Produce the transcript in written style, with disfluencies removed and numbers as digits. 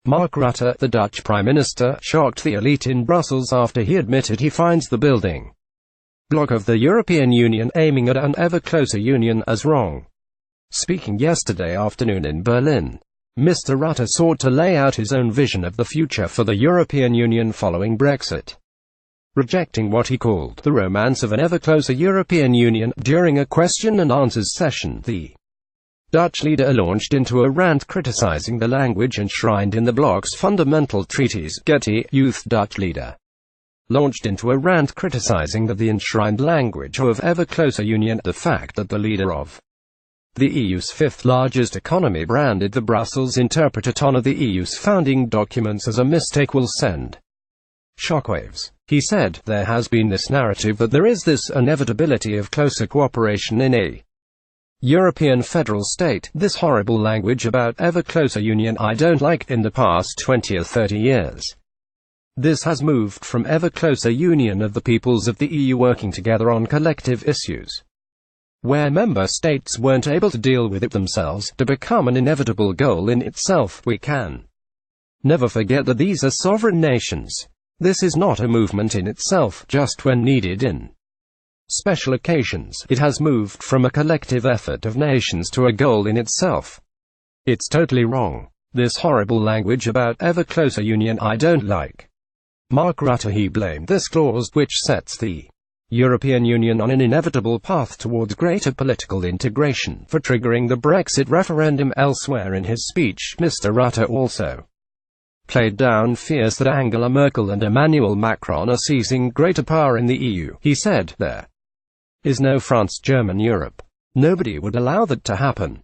Mark Rutte, the Dutch Prime Minister, shocked the elite in Brussels after he admitted he finds the building bloc of the European Union aiming at an ever-closer union as wrong. Speaking yesterday afternoon in Berlin, Mr. Rutte sought to lay out his own vision of the future for the European Union following Brexit, rejecting what he called the romance of an ever-closer European Union. During a question-and-answers session, the Dutch leader launched into a rant criticizing the language enshrined in the bloc's fundamental treaties. GETTY, EUThe Dutch leader launched into a rant criticizing the enshrined language of ever-closer union. The fact that the leader of the EU's fifth-largest economy branded the Brussels Interpreted on the EU's founding documents as a mistake will send shockwaves. He said, "There has been this narrative that there is this inevitability of closer cooperation in a European federal state, this horrible language about ever-closer union I don't like. In the past 20 or 30 years, this has moved from ever-closer union of the peoples of the EU working together on collective issues, where member states weren't able to deal with it themselves, to become an inevitable goal in itself. We can never forget that these are sovereign nations. This is not a movement in itself, just when needed in special occasions. It has moved from a collective effort of nations to a goal in itself. It's totally wrong. This horrible language about ever-closer union I don't like." Mark Rutte. He blamed this clause, which sets the European Union on an inevitable path towards greater political integration, for triggering the Brexit referendum. Elsewhere in his speech, Mr. Rutte also played down fears that Angela Merkel and Emmanuel Macron are seizing greater power in the EU. He said, "There is no France-German Europe. Nobody would allow that to happen.